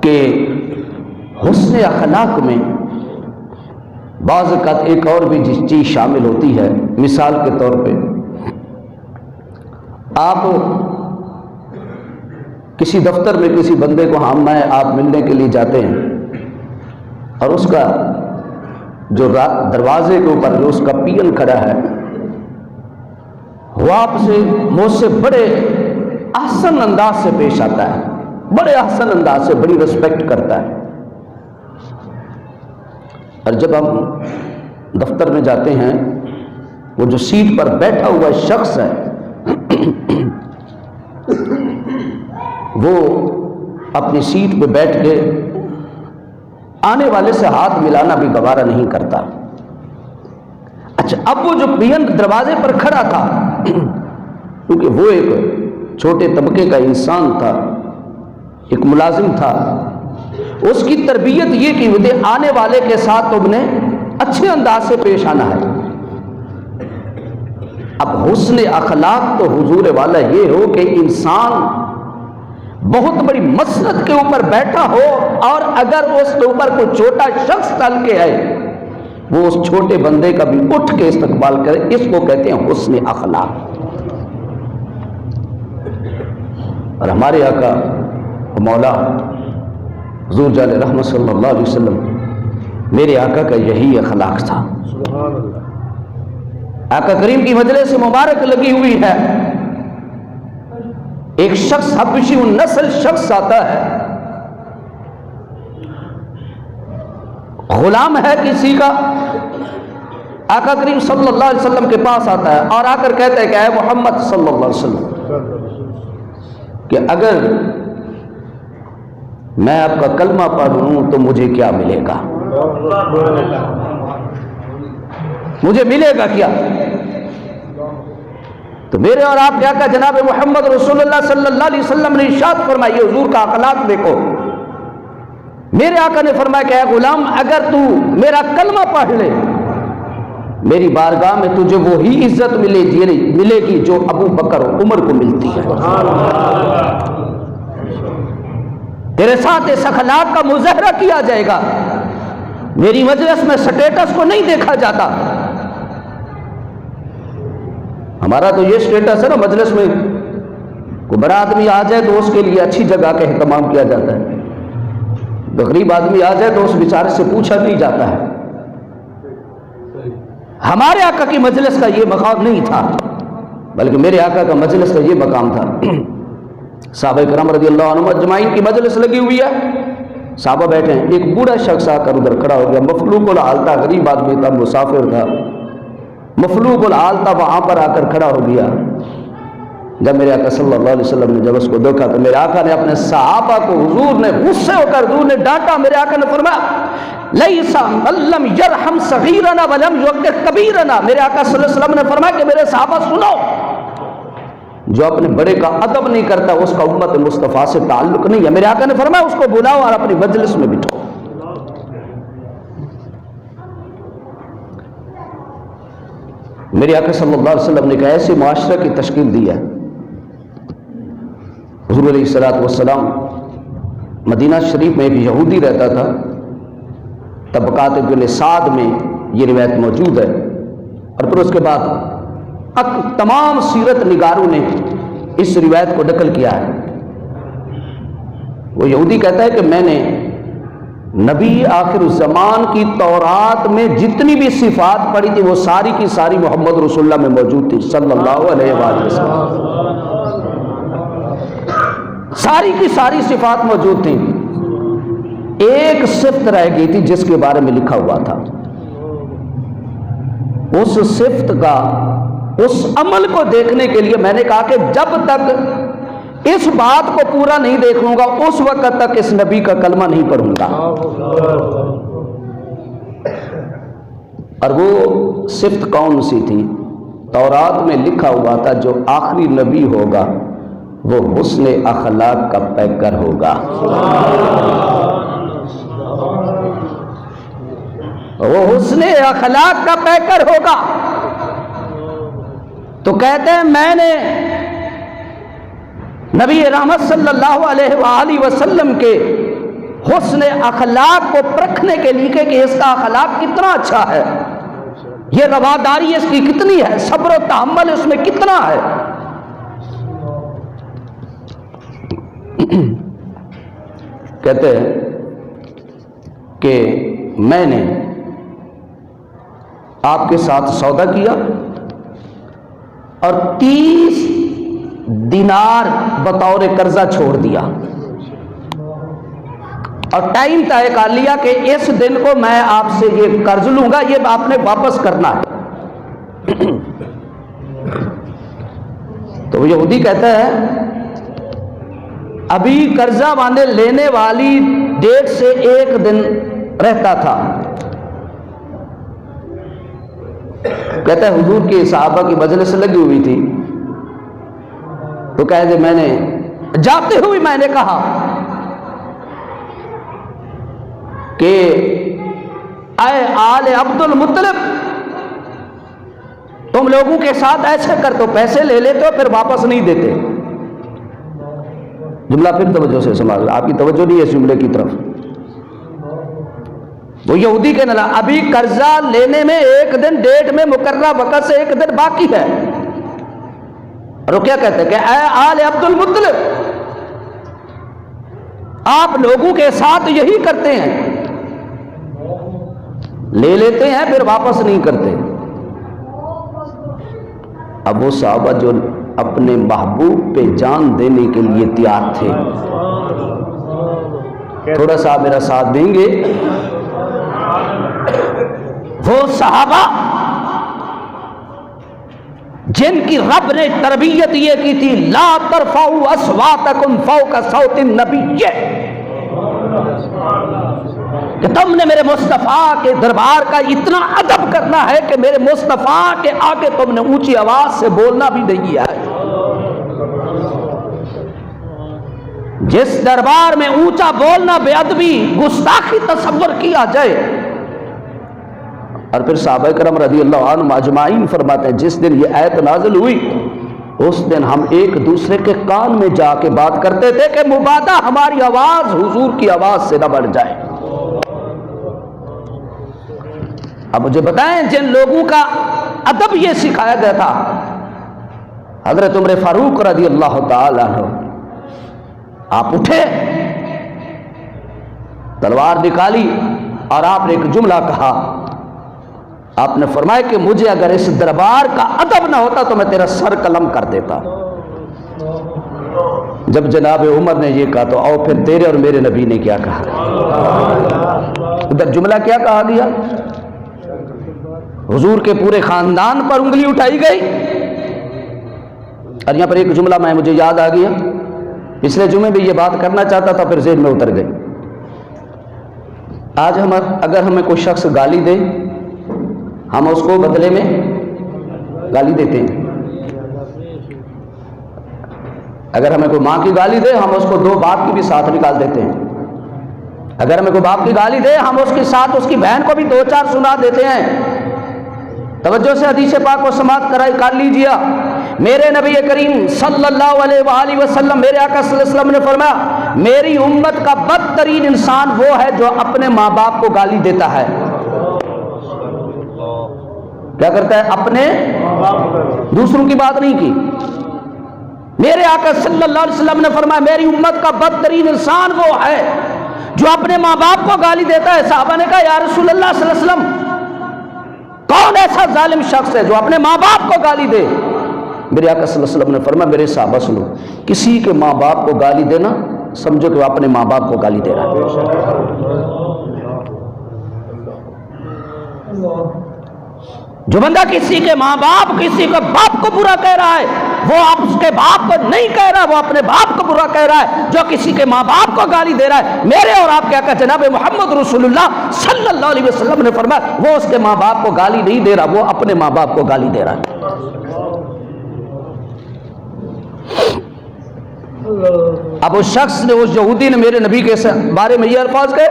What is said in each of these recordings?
کہ حسن اخلاق میں بعض اوقات ایک اور بھی چیز شامل ہوتی ہے۔ مثال کے طور پہ آپ کسی دفتر میں کسی بندے کو آپ ملنے کے لیے جاتے ہیں اور اس کا جو دروازے کے اوپر جو اس کا پین کھڑا ہے وہ آپ سے مجھ سے بڑے احسن انداز سے پیش آتا ہے، بڑے احسن انداز سے بڑی رسپیکٹ کرتا ہے، اور جب ہم دفتر میں جاتے ہیں وہ جو سیٹ پر بیٹھا ہوا شخص ہے وہ اپنی سیٹ پہ بیٹھ کے آنے والے سے ہاتھ ملانا بھی گوارا نہیں کرتا۔ اچھا، اب وہ جو پین دروازے پر کھڑا تھا کیونکہ وہ ایک چھوٹے طبقے کا انسان تھا، ایک ملازم تھا، اس کی تربیت یہ کہ وہ آنے والے کے ساتھ تم نے اچھے انداز سے پیش آنا ہے۔ اب حسن اخلاق تو حضور والا یہ ہو کہ انسان بہت بڑی مسند کے اوپر بیٹھا ہو اور اگر اس کے اوپر کوئی چھوٹا شخص چل کے ہے وہ اس چھوٹے بندے کا بھی اٹھ کے استقبال کرے، اس کو کہتے ہیں حسن اخلاق۔ اور ہمارے آقا مولا حضور جان رحمت صلی اللہ علیہ وسلم، میرے آقا کا یہی اخلاق تھا۔ آقا کریم کی مجلس مبارک لگی ہوئی ہے، ایک شخص حبشی النسل شخص آتا ہے، غلام ہے کسی کا، آقا کریم صلی اللہ علیہ وسلم کے پاس آتا ہے اور آ کر کہتا ہے کہ اے محمد صلی اللہ علیہ وسلم کہ اگر میں آپ کا کلمہ پڑھوں تو مجھے کیا ملے گا؟ مجھے ملے گا کیا؟ تو میرے اور آپ کے آقا جناب محمد رسول اللہ صلی اللہ علیہ وسلم نے ارشاد فرمایا، حضور کا اخلاق دیکھو، میرے آقا نے فرمایا کہ اے غلام اگر تو میرا کلمہ پڑھ لے میری بارگاہ میں تجھے وہی عزت ملے گی جو ابو بکر و عمر کو ملتی ہے۔ تیرے ساتھ اس اخلاق کا مظاہرہ کیا جائے گا، میری مجلس میں سٹیٹس کو نہیں دیکھا جاتا۔ ہمارا تو یہ سٹیٹس ہے نا، مجلس میں کوئی بڑا آدمی آ جائے تو اس کے لیے اچھی جگہ کا اہتمام کیا جاتا ہے، غریب آدمی آ جائے تو اس بیچارے سے پوچھا نہیں جاتا ہے۔ ہمارے آقا کی مجلس کا یہ مقام نہیں تھا، بلکہ میرے آقا کا مجلس کا یہ مقام تھا۔ صحابہ کرام رضی اللہ عنہم اجمعین کی مجلس لگی ہوئی ہے، صحابہ بیٹھے ہیں، ایک بوڑھا شخص آ کر ادھر کھڑا ہو گیا، مفلوق الحال تھا، غریب آدمی تھا، مسافر تھا، مفلوق الحال تھا، وہاں پر آ کر کھڑا ہو گیا۔ جب میرے آقا صلی اللہ علیہ وسلم نے جب اس کو دیکھا تو میرے آقا نے اپنے صحابہ کو حضور نے غصے ہو کر حضور نے ڈانٹا۔ میرے آقا نے فرمایا لیس من لم یرحم صغیرنا ولم یوقر کبیرنا، میرے آقا صلی اللہ علیہ وسلم نے فرمایا کہ میرے صحابہ سنو، جو اپنے بڑے کا ادب نہیں کرتا اس کا امت مصطفیٰ سے تعلق نہیں ہے۔ میرے آقا نے فرمایا اس کو بلاؤ اور اپنی مجلس میں بٹھاؤ۔ میرے آقا صلی اللہ علیہ وسلم نے ایک ایسے معاشرہ کی تشکیل دی ہے۔ حضور علیہ الصلوۃ والسلام مدینہ شریف میں ایک یہودی رہتا تھا، طبقات ابن سعد میں یہ روایت موجود ہے، اور پھر اس کے بعد تمام سیرت نگاروں نے اس روایت کو نقل کیا ہے۔ وہ یہودی کہتا ہے کہ میں نے نبی آخر الزمان کی تورات میں جتنی بھی صفات پڑھی تھی وہ ساری کی ساری محمد رسول اللہ میں موجود تھی صلی اللہ علیہ وآلہ وسلم، ساری کی ساری صفات موجود تھیں، ایک صفت رہ گئی تھی جس کے بارے میں لکھا ہوا تھا۔ اس صفت کا، اس عمل کو دیکھنے کے لیے میں نے کہا کہ جب تک اس بات کو پورا نہیں دیکھوں گا اس وقت تک اس نبی کا کلمہ نہیں پڑھوں گا۔ اور وہ صفت کون سی تھی؟ تورات میں لکھا ہوا تھا جو آخری نبی ہوگا وہ حسن اخلاق کا پیکر ہوگا، وہ حسن اخلاق کا پیکر ہوگا۔ تو کہتے ہیں نبی رحمت صلی اللہ علیہ وآلہ وسلم کے حسن اخلاق کو پرکھنے کے لیے کہ اس کا اخلاق کتنا اچھا ہے، یہ رواداری اس کی کتنی ہے، صبر و تحمل اس میں کتنا ہے. کہتے ہیں کہ میں نے آپ کے ساتھ سودا کیا اور 30 دینار بطور قرضہ چھوڑ دیا اور ٹائم طے کر لیا کہ اس دن کو میں آپ سے یہ قرض لوں گا، یہ آپ نے واپس کرنا ہے. تو وہ یہودی کہتا ہے ابھی قرضہ باندھے لینے والی ڈیٹ سے 1 دن رہتا تھا. کہتا ہے حضور کے صحابہ کی مجلس لگی ہوئی تھی تو کہتے میں نے جاتے ہوئے میں نے کہا کہ اے آل عبد المطلب، تم لوگوں کے ساتھ ایسے کر تو پیسے لے لیتے ہو پھر واپس نہیں دیتے. جملہ پھر توجہ سے سمجھ لو، آپ کی توجہ نہیں ہے اس جملے کی طرف. وہ یہودی کہنے لگا ابھی قرضہ لینے میں 1 دن ڈیٹ میں مقررہ وقت سے 1 دن باقی ہے. اور وہ کیا کہتے ہیں کہ اے آل عبد المطلب، آپ لوگوں کے ساتھ یہی کرتے ہیں، لے لیتے ہیں پھر واپس نہیں کرتے. اب وہ صحابہ جو اپنے محبوب پہ جان دینے کے لیے تیار تھے، تھوڑا سا میرا ساتھ دیں گے. وہ صحابہ جن کی رب نے تربیت یہ کی تھی لا ترفعوا اصواتکم فوق صوت النبی، کہ تم نے میرے مصطفیٰ کے دربار کا اتنا ادب کرنا ہے کہ میرے مصطفیٰ کے آگے تم نے اونچی آواز سے بولنا بھی نہیں ہے. جس دربار میں اونچا بولنا بے ادبی گستاخی تصور کیا جائے. اور پھر صحابہ کرام رضی اللہ عنہم اجمعین فرماتے ہیں جس دن یہ آیت نازل ہوئی اس دن ہم ایک دوسرے کے کان میں جا کے بات کرتے تھے کہ مبادا ہماری آواز حضور کی آواز سے نہ بڑھ جائے. اب مجھے بتائیں جن لوگوں کا ادب یہ سکھایا گیا تھا، حضرت عمر فاروق رضی اللہ تعالی عنہ، آپ اٹھے، تلوار نکالی اور آپ نے ایک جملہ کہا. آپ نے فرمایا کہ مجھے اگر اس دربار کا ادب نہ ہوتا تو میں تیرا سر قلم کر دیتا. جب جناب عمر نے یہ کہا تو آؤ پھر تیرے اور میرے نبی نے کیا کہا. ادھر جملہ کیا کہا گیا؟ حضور کے پورے خاندان پر انگلی اٹھائی گئی. اور یہاں پر ایک جملہ مجھے یاد آ گیا، پچھلے جمعے بھی یہ بات کرنا چاہتا تھا پھر ذہن میں اتر گئی. آج اگر ہمیں کوئی شخص گالی دے ہم اس کو بدلے میں گالی دیتے ہیں. اگر ہمیں کوئی ماں کی گالی دے ہم اس کو 2 باپ کی بھی ساتھ نکال دیتے ہیں. اگر ہمیں کوئی باپ کی گالی دے ہم اس کے ساتھ اس کی بہن کو بھی 2-4 سنا دیتے ہیں. توجہ سے حدیث پاک کو سماعت کر لیجیے. میرے نبی کریم صلی اللہ علیہ وآلہ وسلم، میرے آقا صلی اللہ علیہ وسلم نے فرمایا میری امت کا بدترین انسان وہ ہے جو اپنے ماں باپ کو گالی دیتا ہے. کیا کرتا ہے؟ اپنے دوسروں کی بات نہیں کی. میرے آقا صلی اللہ علیہ وسلم نے فرمایا میری امت کا بدترین انسان وہ ہے جو اپنے ماں باپ کو گالی دیتا ہے. صحابہ نے کہا یا رسول اللہ صلی اللہ علیہ وسلم کون ایسا ظالم شخص ہے جو اپنے ماں باپ کو گالی دے؟ میرے آقا صلی اللہ علیہ وسلم نے فرمایا میرے صحابہ سنو، کسی کے ماں باپ کو گالی دینا سمجھو کہ وہ اپنے ماں باپ کو گالی دے رہا ہے. جو بندہ کسی کے ماں باپ کسی کے باپ کو برا کہہ رہا ہے وہ آپ اس کے باپ کو نہیں کہہ رہا، وہ اپنے باپ کو برا کہہ رہا ہے. جو کسی کے ماں باپ کو گالی دے رہا ہے میرے اور آپ کیا کہ جناب محمد رسول اللہ صلی اللہ علیہ وسلم نے فرمایا وہ اس کے ماں باپ کو گالی نہیں دے رہا، وہ اپنے ماں باپ کو گالی دے رہا ہے. اب اس شخص نے، اس یہودی نے میرے نبی کے بارے میں یہ الفاظ کہے.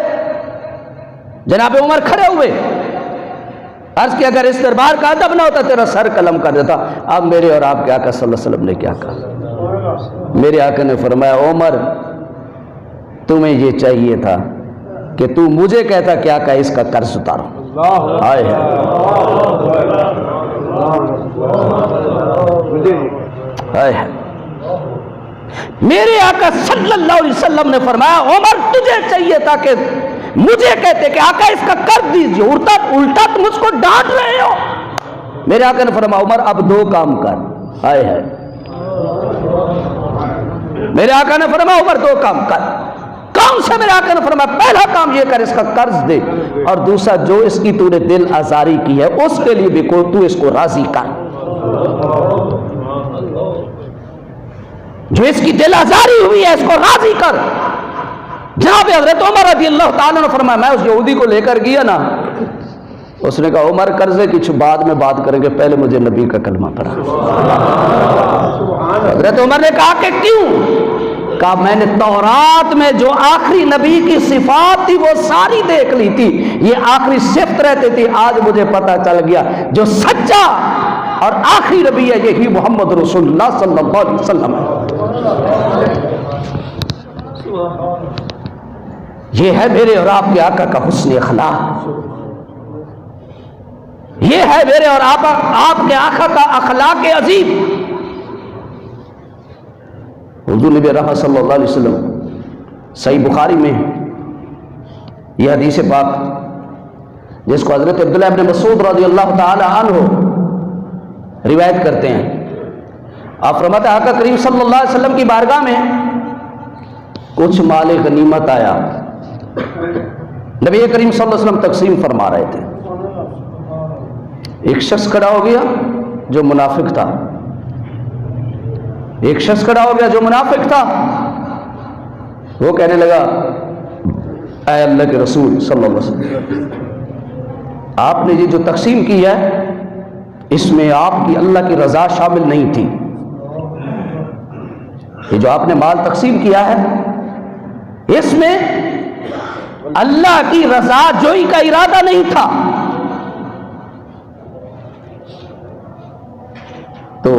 جناب عمر کھڑے ہوئے، عرض کہ اگر اس دربار کا ادب نہ ہوتا تیرا سر قلم کر دیتا. اب میرے اور آپ کے آقا صلی اللہ علیہ وسلم نے کیا کہا؟ میرے آقا نے فرمایا عمر تمہیں یہ چاہیے تھا کہ تو مجھے کہتا کیا کہ اس کا قرض اتارو. میرے آقا صلی اللہ علیہ وسلم نے فرمایا عمر تجھے چاہیے تھا کہ مجھے کہتے کہ آقا اس کا قرض دیجیے، الٹا تم مجھ کو ڈانٹ رہے ہو. میرے آقا نے فرمایا عمر اب دو کام کر. میرے آقا نے فرمایا عمر دو کام کر. کون سے؟ میرے آقا نے فرمایا پہلا کام یہ کر اس کا قرض دے، اور دوسرا جو اس کی تو نے دل آزاری کی ہے اس کے لیے بھی تو اس کو راضی کر. جو اس کی دل آزاری ہوئی ہے اس کو راضی کر. جناب حضرت عمر رضی اللہ تعالیٰ نے فرمایا میں اس یہودی کو لے کر گیا نا، اس نے کہا عمر قرضے کی بعد میں بات کریں گے، پہلے مجھے نبی کا کلمہ پڑھا. حضرت عمر نے کہا کہ کیوں؟ کہا میں نے تورات میں جو آخری نبی کی صفات تھی وہ ساری دیکھ لی تھی، یہ آخری صفت رہتی تھی. آج مجھے پتہ چل گیا جو سچا اور آخری نبی ہے یہی محمد رسول اللہ صلی اللہ علیہ وسلم ہے. یہ ہے میرے اور آپ کے آقا کا حسن اخلاق، یہ ہے میرے اور آپ کے آقا کا اخلاق عظیم. حضور نبی رحمت صلی اللہ علیہ وسلم صحیح بخاری میں یہ حدیث پاک جس کو حضرت عبداللہ ابن مسعود رضی اللہ تعالی عنہ روایت کرتے ہیں، آپ فرماتے ہیں آقا کریم صلی اللہ علیہ وسلم کی بارگاہ میں کچھ مال غنیمت آیا، نبی کریم صلی اللہ علیہ وسلم تقسیم فرما رہے تھے. ایک شخص کھڑا ہو گیا جو منافق تھا، ایک شخص کھڑا ہو گیا جو منافق تھا. وہ کہنے لگا اے اللہ کے رسول صلی اللہ علیہ وسلم، آپ نے یہ جو تقسیم کی ہے اس میں آپ کی اللہ کی رضا شامل نہیں تھی. یہ جو آپ نے مال تقسیم کیا ہے اس میں اللہ کی رضا جوئی کا ارادہ نہیں تھا. تو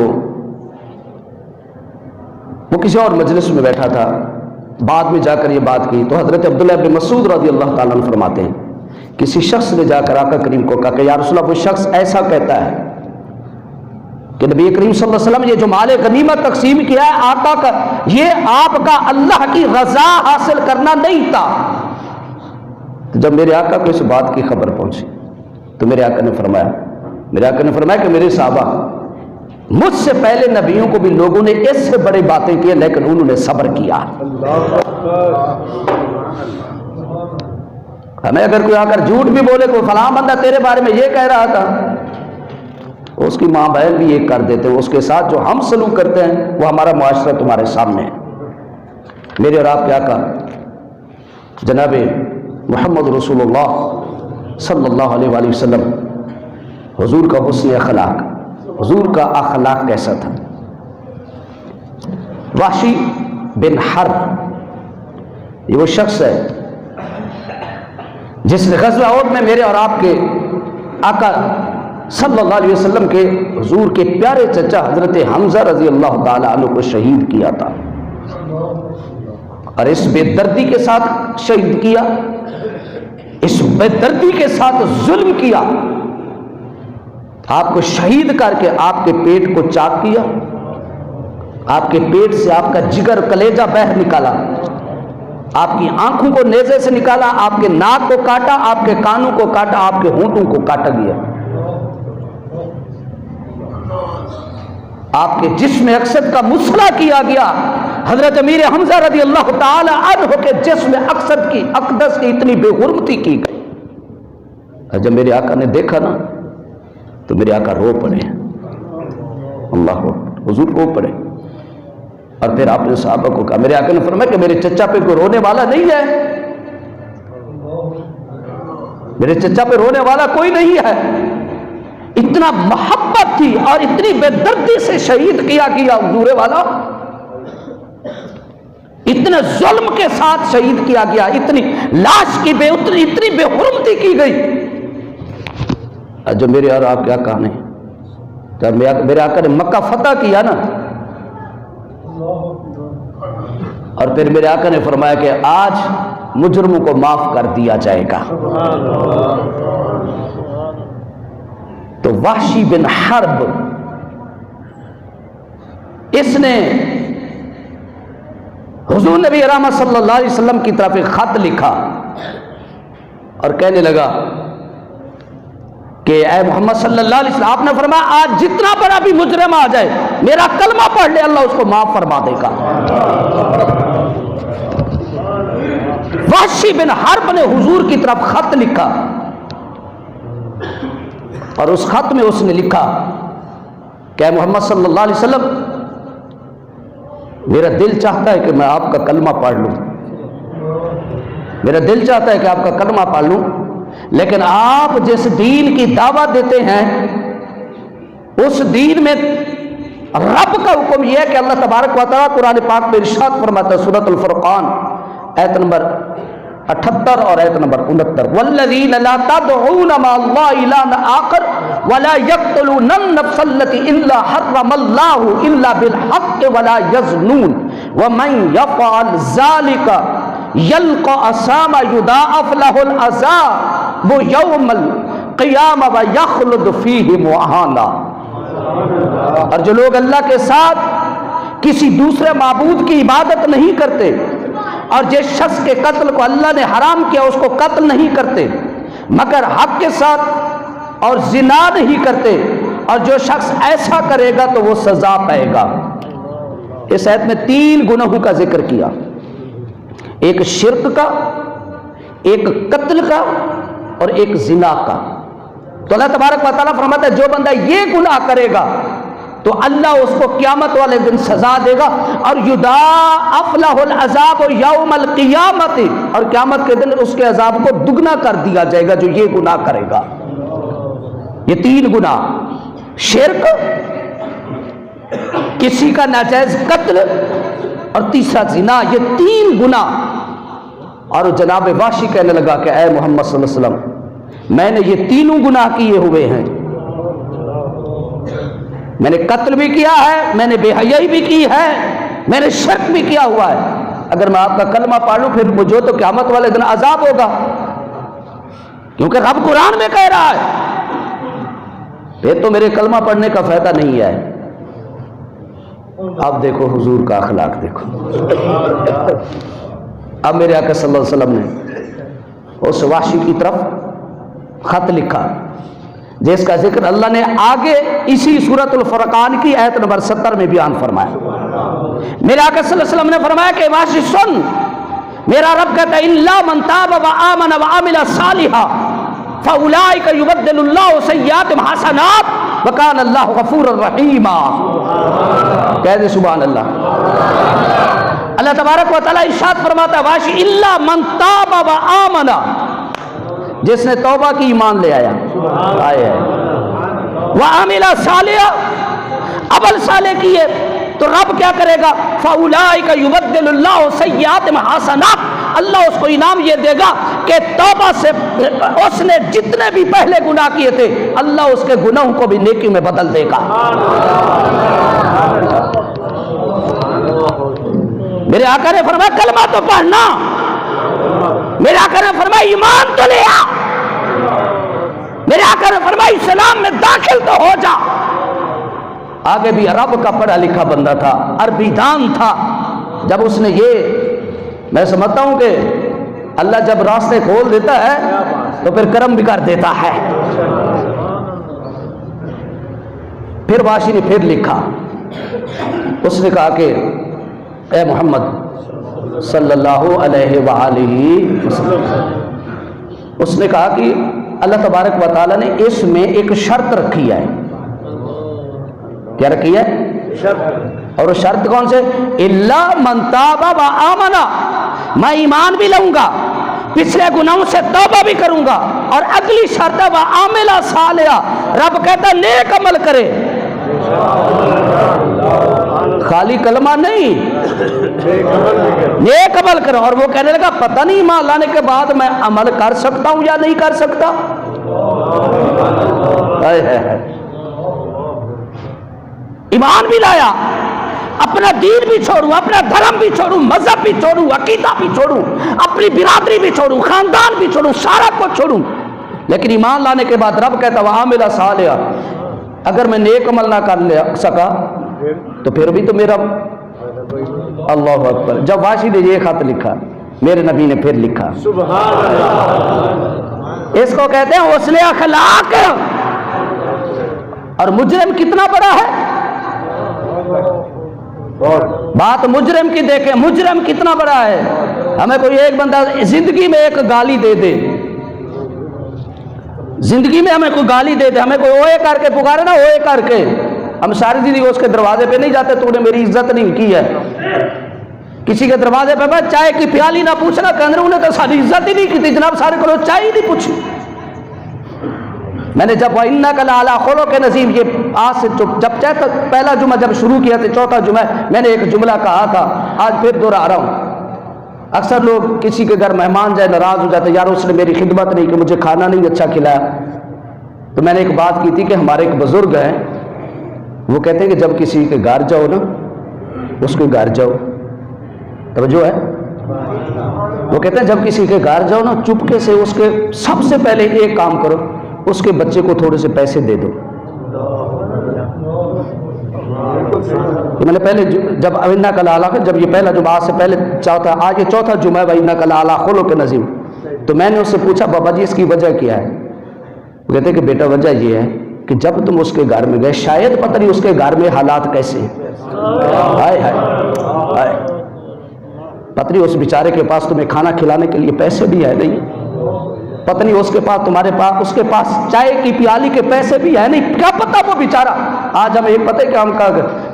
وہ کسی اور مجلس میں بیٹھا تھا، بعد میں جا کر یہ بات کی تو حضرت عبداللہ ابن مسعود رضی اللہ تعالیٰ عنہ فرماتے ہیں کسی شخص نے جا کر آقا کریم کو کہا کہ یا رسول اللہ وہ شخص ایسا کہتا ہے کہ نبی کریم صلی اللہ علیہ وسلم یہ جو مال غنیمت تقسیم کیا ہے آقا کا یہ آپ کا اللہ کی رضا حاصل کرنا نہیں تھا. جب میرے آقا کو اس بات کی خبر پہنچی تو میرے آقا نے فرمایا کہ میرے صحابہ مجھ سے پہلے نبیوں کو بھی لوگوں نے اس سے بڑی باتیں کی لیکن انہوں نے صبر کیا. ہمیں اگر کوئی آ کر جھوٹ بھی بولے کوئی فلاں بندہ تیرے بارے میں یہ کہہ رہا تھا، اس کی ماں بہن بھی یہ کر دیتے ہیں، اس کے ساتھ جو ہم سلوک کرتے ہیں وہ ہمارا معاشرہ تمہارے سامنے ہے. میرے اور آپ کے آقا جناب محمد رسول اللہ صلی اللہ علیہ وآلہ وسلم، حضور کا حسن اخلاق، حضور کا اخلاق کیسا تھا. وحشی بن حرب یہ وہ شخص ہے جس نے غزوہ احد میں میرے اور آپ کے آقا صلی اللہ علیہ وسلم کے حضور کے پیارے چچا حضرت حمزہ رضی اللہ تعالی عنہ کو شہید کیا تھا، اور اس بے دردی کے ساتھ شہید کیا، اس بے دردی کے ساتھ ظلم کیا، آپ کو شہید کر کے آپ کے پیٹ کو چاک کیا، آپ کے پیٹ سے آپ کا جگر کلیجہ بہہ نکالا، آپ کی آنکھوں کو نیزے سے نکالا، آپ کے ناک کو کاٹا، آپ کے کانوں کو کاٹا، آپ کے ہونٹوں کو کاٹا گیا، آپ کے جسم اقصد کا مسئلہ کیا گیا. حضرت امیر حمزہ رضی اللہ تعالی عنہ کے جسم اقصد کی اقدس کی اتنی بے حرمتی کی گئی. جب میرے آقا نے دیکھا نا تو میرے آقا رو پڑے، اللہ حضور رو پڑے، اور پھر آپ نے صحابہ کو کہا، میرے آقا نے فرمایا کہ میرے چچا پہ کوئی رونے والا نہیں ہے، میرے چچا پہ رونے والا کوئی نہیں ہے. اتنا محبت تھی اور اتنی بے دردی سے شہید کیا گیا حضور والا، اتنے ظلم کے ساتھ شہید کیا گیا، اتنی لاش کی اتنی بے حرمتی کی گئی. جو میرے اور آپ کے آقا نے جب میرے آقا نے مکہ فتح کیا نا اور پھر میرے آقا نے فرمایا کہ آج مجرموں کو معاف کر دیا جائے گا۔ تو وحشی بن حرب اس نے حضور نبی رحمت صلی اللہ علیہ وسلم کی طرف ایک خط لکھا اور کہنے لگا کہ اے محمد صلی اللہ علیہ وسلم، آپ نے فرمایا آج جتنا بڑا بھی مجرم آ جائے میرا کلمہ پڑھ لے، اللہ اس کو معاف فرما دے گا۔ وحشی بن حرب نے حضور کی طرف خط لکھا اور اس خط میں اس نے لکھا کہ اے محمد صلی اللہ علیہ وسلم، میرا دل چاہتا ہے کہ میں آپ کا کلمہ پڑھ لوں، میرا دل چاہتا ہے کہ آپ کا کلمہ پڑھ لوں، لیکن آپ جس دین کی دعوت دیتے ہیں اس دین میں رب کا حکم یہ ہے کہ اللہ تبارک و تعالیٰ قرآن پاک میں ارشاد فرماتا ہے، سورۃ الفرقان آیت نمبر 78 اور آیت نمبر 69، والذین لا تدعون مع اللہ الہا آخر ولا یقتلون النفس التي الا حرم اللہ الا بالحق ولا یزنون ومن یفعل ذلك یلقى اثاما یضاعف له العذاب یوم القیامہ ویخلد فیہ مہانا۔ اور جو لوگ اللہ کے ساتھ کسی دوسرے معبود کی عبادت نہیں کرتے اور جس شخص کے قتل کو اللہ نے حرام کیا اس کو قتل نہیں کرتے مگر حق کے ساتھ اور زنا نہیں کرتے، اور جو شخص ایسا کرے گا تو وہ سزا پائے گا۔ اس آیت میں 3 گناہوں کا ذکر کیا، ایک شرک کا، ایک قتل کا اور ایک زنا کا۔ تو اللہ تبارک و تعالیٰ فرماتا ہے جو بندہ یہ گناہ کرے گا تو اللہ اس کو قیامت والے دن سزا دے گا، اور یضاعف لہ العذاب یوم القیامت، اور قیامت کے دن اس کے عذاب کو دگنا کر دیا جائے گا جو یہ گناہ کرے گا۔ یہ 3 گناہ، شرک، کسی کا ناجائز قتل اور تیسرا زنا، یہ 3 گناہ۔ اور جناب وحشی کہنے لگا کہ اے محمد صلی اللہ علیہ وسلم، میں نے یہ 3 گناہ کیے ہوئے ہیں، میں نے قتل بھی کیا ہے، میں نے بے حیائی بھی کی ہے، میں نے شرک بھی کیا ہوا ہے، اگر میں آپ کا کلمہ پڑھ لوں پھر مجھے تو قیامت والے دن عذاب ہوگا، کیونکہ رب قرآن میں کہہ رہا ہے، پھر تو میرے کلمہ پڑھنے کا فائدہ نہیں ہے۔ اب دیکھو حضور کا اخلاق دیکھو، اب میرے آقا صلی اللہ علیہ وسلم نے اس وحشی کی طرف خط لکھا جس کا ذکر اللہ نے آگے اسی سورۃ الفرقان کی آیت نمبر 70 میں بیان فرمایا۔ میرے آقا صلی اللہ علیہ وسلم نے فرمایا کہ وحشی سن، میرا رب کہتا ہے الا من تاب وآمن وعمل صالحا فاولئک یبدل اللہ سیئاتہم حسنات وکان اللہ غفورا رحیما۔ کہہ دے سبحان اللہ۔ اللہ تبارک و تعالیٰ ارشاد فرماتا ہے وحشی الا من تاب وآمن، جس نے توبہ کی ایمان لے آیا وعمل صالحا، عمل صالح کیے تو رب کیا کرے گا؟ فاولئک یبدل اللہ سیئاتہم حسنات، اللہ اس کو انعام یہ دے گا کہ توبہ سے اس نے جتنے بھی پہلے گناہ کیے تھے اللہ اس کے گناہوں کو بھی نیکی میں بدل دے گا۔ میرے آقا نے فرمایا کلمہ تو پڑھنا، میرے آقا نے فرمایا ایمان تو لے آ، میرے آقا نے فرمایا اسلام میں داخل تو ہو جا۔ آگے بھی عرب کا پڑھا لکھا بندہ تھا، عربی دان تھا، جب اس نے یہ، میں سمجھتا ہوں کہ اللہ جب راستے کھول دیتا ہے تو پھر کرم بھی کر دیتا ہے۔ پھر وحشی نے پھر لکھا، اس نے کہا کہ اے محمد صلی اللہ علیہ وآلہ وسلم، اس نے کہا کہ اللہ تبارک و تعالیٰ نے اس میں ایک شرط رکھی ہے۔ کیا رکھی ہے؟ شرط۔ اور وہ شرط کون سے؟ الا من تاب وآمن، میں ایمان بھی لوں گا، پچھلے گناہوں سے توبہ بھی کروں گا، اور اگلی شرط ہے وعمل صالحا، رب کہتا ہے نیک عمل کرے، خالی کلمہ نہیں، نیک عمل کرو۔ اور وہ کہنے لگا پتہ نہیں ایمان لانے کے بعد میں عمل کر سکتا ہوں یا نہیں کر سکتا۔ ایمان بھی لایا، اپنا دین بھی چھوڑوں، اپنا دھرم بھی چھوڑوں، مذہب بھی چھوڑوں، عقیدہ بھی چھوڑوں، اپنی برادری بھی چھوڑوں، خاندان بھی چھوڑوں، سارا کچھ چھوڑوں، لیکن ایمان لانے کے بعد رب کہتا وَعَمِلَ صَالِحًا، اگر میں نیک عمل نہ کر سکا تو پھر بھی تو میرا اللہ اکبر۔ جب واشی نے یہ خط لکھا، میرے نبی نے پھر لکھا، سبحان اللہ، اس کو کہتے ہیں حسن اخلاق۔ اور مجرم کتنا بڑا ہے، بات مجرم کی دیکھیں، مجرم کتنا بڑا ہے۔ ہمیں کوئی ایک بندہ زندگی میں ایک گالی دے دے، زندگی میں ہمیں کوئی گالی دے دے، ہمیں کوئی اوے کر کے پکارے نا، اوے کر کے، ہم ساری زندگی اس کے دروازے پہ نہیں جاتے، تو نے میری عزت نہیں کی ہے۔ کسی کے دروازے پہ بس چائے کی پیالی نہ پوچھنا، کہ انہوں نے تو ساری عزت ہی نہیں کی تھی، جناب سارے کو چائے ہی نہیں پوچھی۔ میں نے جب وَإِنَّكَ لَعَلَىٰ خُلُقٍ عَظِيمٍ، یہ آج سے جب پہلا جمعہ جب شروع کیا تھا، چوتھا جمعہ میں نے ایک جملہ کہا تھا، آج پھر دوہرا رہا ہوں۔ اکثر لوگ کسی کے گھر مہمان جائے ناراض ہو جاتے، یار اس نے میری خدمت نہیں کی، مجھے کھانا نہیں اچھا کھلایا۔ تو میں نے ایک بات کی تھی کہ ہمارے ایک بزرگ ہیں، وہ کہتے ہیں کہ جب کسی کے گھر جاؤ نا، اس کے گھر جاؤ، توجہ ہے، وہ کہتے ہیں جب کسی کے گھر جاؤ نا، چپکے سے اس کے سب سے پہلے ایک کام کرو، اس کے بچے کو تھوڑے سے پیسے دے دو۔ میں نے پہلے جب وَإِنَّكَ لَعَلَىٰ، جب یہ پہلا جمعہ سے پہلے چوتھا، آج یہ چوتھا جمعہ ہے وَإِنَّكَ لَعَلَىٰ خُلُقٍ عَظِيمٍ، تو میں نے اس سے پوچھا بابا جی اس کی وجہ کیا ہے؟ وہ کہتے ہیں کہ بیٹا وجہ یہ ہے کہ جب تم اس کے گھر میں گئے، شاید پتہ نہیں اس کے گھر میں حالات کیسے ہیں، ہائے ہائے ہائے، پتہ نہیں اس بیچارے کے پاس تمہیں کھانا کھلانے کے لیے پیسے بھی ہے نہیں، پتہ نہیں اس کے پاس تمہارے پاس، اس کے پاس چائے کی پیالی کے پیسے بھی ہے نہیں، کیا پتہ وہ بیچارہ۔ آج ہمیں یہ پتہ ہے کہ ہم کا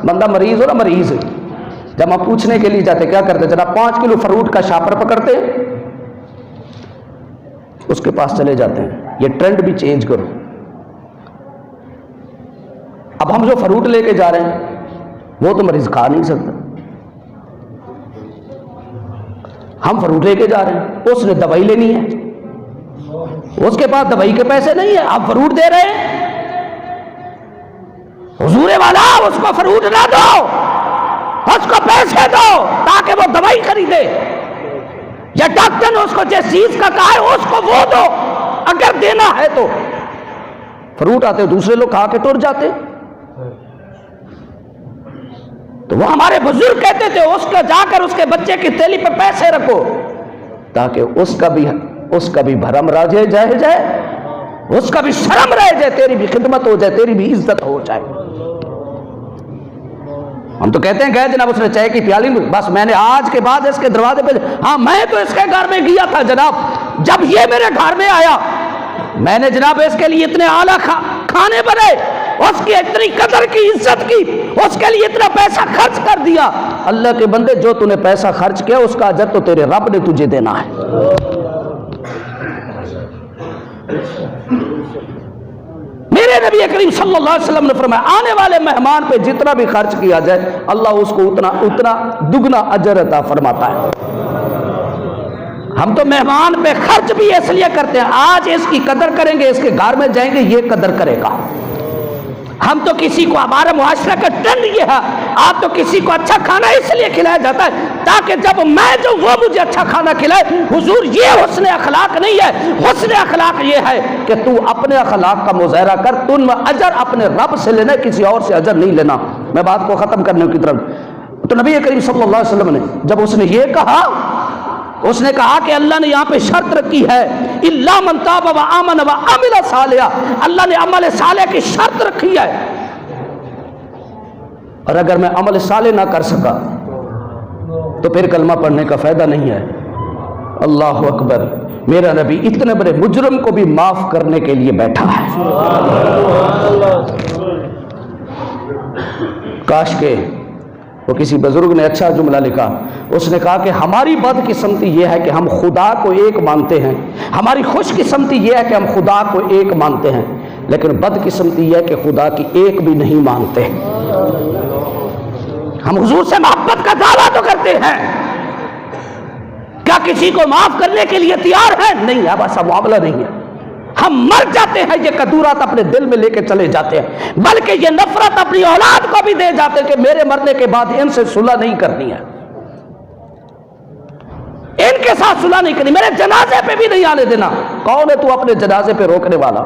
بندہ مریض ہو نا، مریض ہے، جب ہم پوچھنے کے لیے جاتے کیا کرتے، جناب 5 کلو فروٹ کا شاپر پکڑتے ہیں، اس کے پاس چلے جاتے ہیں۔ یہ ٹرینڈ بھی چینج کرو۔ اب ہم جو فروٹ لے کے جا رہے ہیں وہ تو مریض کھا نہیں سکتا، ہم فروٹ لے کے جا رہے ہیں، اس نے دوائی لینی ہے، اس کے پاس دوائی کے پیسے نہیں ہیں، آپ فروٹ دے رہے ہیں۔ حضور والا اس کو فروٹ نہ دو، اس کو پیسے دو تاکہ وہ دوائی خریدے، یا ڈاکٹر نے اس کو جس چیز کا کہا ہے اس کو وہ دو اگر دینا ہے تو۔ فروٹ آتے دوسرے لوگ کھا کے ٹر جاتے، تو وہ ہمارے بزرگ کہتے تھے اس کا جا کر اس کے بچے کی تھیلی پہ پیسے رکھو تاکہ اس کا بھی بھرم راجے جائے، اس کا بھی شرم رہ جائے، تیری بھی خدمت ہو جائے، تیری بھی عزت ہو جائے۔ ہم تو کہتے ہیں گئے جناب اس نے چائے کی پیالی، بس میں نے آج کے بعد اس کے دروازے پہ، ہاں میں تو اس کے گھر میں گیا تھا جناب، جب یہ میرے گھر میں آیا میں نے جناب اس کے لیے اتنے اعلیٰ کھانے بنائے، اس کی اتنی قدر کی، عزت کی، اس کے لیے اتنا پیسہ خرچ کر دیا۔ اللہ کے بندے جو تو نے پیسہ خرچ کیا اس کا اجر تو تیرے رب نے تجھے دینا ہے۔ میرے نبی کریم صلی اللہ علیہ وسلم نے فرمایا آنے والے مہمان پہ جتنا بھی خرچ کیا جائے اللہ اس کو اتنا دگنا اجر عطا فرماتا ہے۔ ہم تو مہمان پہ خرچ بھی اس لیے کرتے ہیں آج اس کی قدر کریں گے، اس کے گھر میں جائیں گے یہ قدر کرے گا۔ ہم تو کسی کو، ہمارا معاشرہ کا ٹرینڈ یہ ہے، آپ تو کسی کو اچھا کھانا اس لیے کھلایا جاتا ہے تاکہ جب میں جو وہ مجھے اچھا کھانا کھلائے۔ حضور یہ حسن اخلاق نہیں ہے، حسن اخلاق یہ ہے کہ تو اپنے اخلاق کا مظاہرہ کر، تم اجر اپنے رب سے لینا، کسی اور سے اجر نہیں لینا۔ میں بات کو ختم کرنے کی طرف، تو نبی کریم صلی اللہ علیہ وسلم نے جب اس نے یہ کہا، اس نے کہا کہ اللہ نے یہاں پہ شرط رکھی ہے الا من تاب و آمن و عمل صالحا، اللہ نے عمل صالح کی شرط رکھی ہے، اور اگر میں عمل صالح نہ کر سکا تو پھر کلمہ پڑھنے کا فائدہ نہیں ہے۔ اللہ اکبر، میرا نبی اتنے بڑے مجرم کو بھی معاف کرنے کے لیے بیٹھا ہے۔ کاش کے وہ کسی بزرگ نے اچھا جملہ لکھا، اس نے کہا کہ ہماری بد قسمتی یہ ہے کہ ہم خدا کو ایک مانتے ہیں، ہماری خوش قسمتی یہ ہے کہ ہم خدا کو ایک مانتے ہیں، لیکن بد قسمتی یہ ہے کہ خدا کی ایک بھی نہیں مانتے۔ ہم حضور سے محبت کا دعویٰ تو کرتے ہیں، کیا کسی کو معاف کرنے کے لیے تیار ہیں؟ نہیں، اب ایسا معاملہ نہیں ہے۔ ہم مر جاتے ہیں یہ کدورات اپنے دل میں لے کے چلے جاتے ہیں، بلکہ یہ نفرت اپنی اولاد کو بھی دے جاتے ہیں کہ میرے مرنے کے بعد ان سے صلح نہیں کرنی ہے، ان کے ساتھ صلح نہیں کرنی، میرے جنازے پہ بھی نہیں آنے دینا۔ کون ہے تو اپنے جنازے پہ روکنے والا؟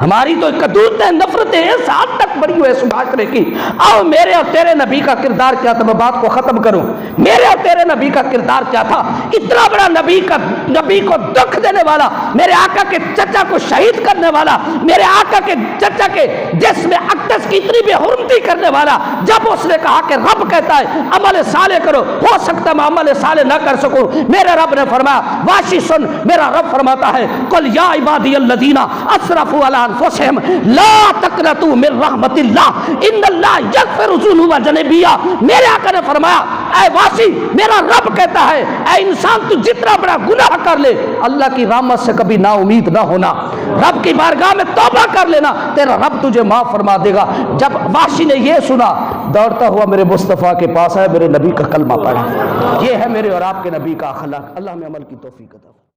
ہماری تو کدورتیں نفرتیں اس حد تک بڑی ہوئے اس معاشرے کی۔ آؤ میرے اور تیرے نبی کا کردار کیا تھا، میں بات کو ختم کروں۔ میرے اور تیرے نبی کا کردار کیا تھا؟ اتنا بڑا نبی کو دکھ دینے والا، میرے آقا کے چچا کو شہید کرنے والا، میرے آقا کے چچا کے جسم اقدس کی اتنی بے حرمتی کرنے والا، جب اس نے کہا کہ رب کہتا ہے عمل صالح کرو، ہو سکتا میں عمل صالح نہ کر سکوں، میرے رب نے فرمایا واشی سن، میرا رب فرماتا ہے قل یا عبادی الذین اسرفوا علی انفسہم لا تقنطوا من رحمت اللہ ان اللہ یغفر الذنوب جميعا۔ میرے آقا نے فرمایا اے واسی، میرا رب کہتا ہے اے انسان تو جتنا بڑا گناہ کر لے اللہ کی رحمت سے کبھی نا امید نہ ہونا، رب کی بارگاہ میں توبہ کر لینا، تیرا رب تجھے معاف فرما دے گا۔ جب واشی نے یہ سنا دوڑتا ہوا میرے مصطفیٰ کے پاس آیا، میرے نبی کا کلمہ پڑھا۔ یہ ہے میرے اور آپ کے نبی کا اخلاق۔ اللہ ہمیں عمل کی توفیق عطا فرمائے۔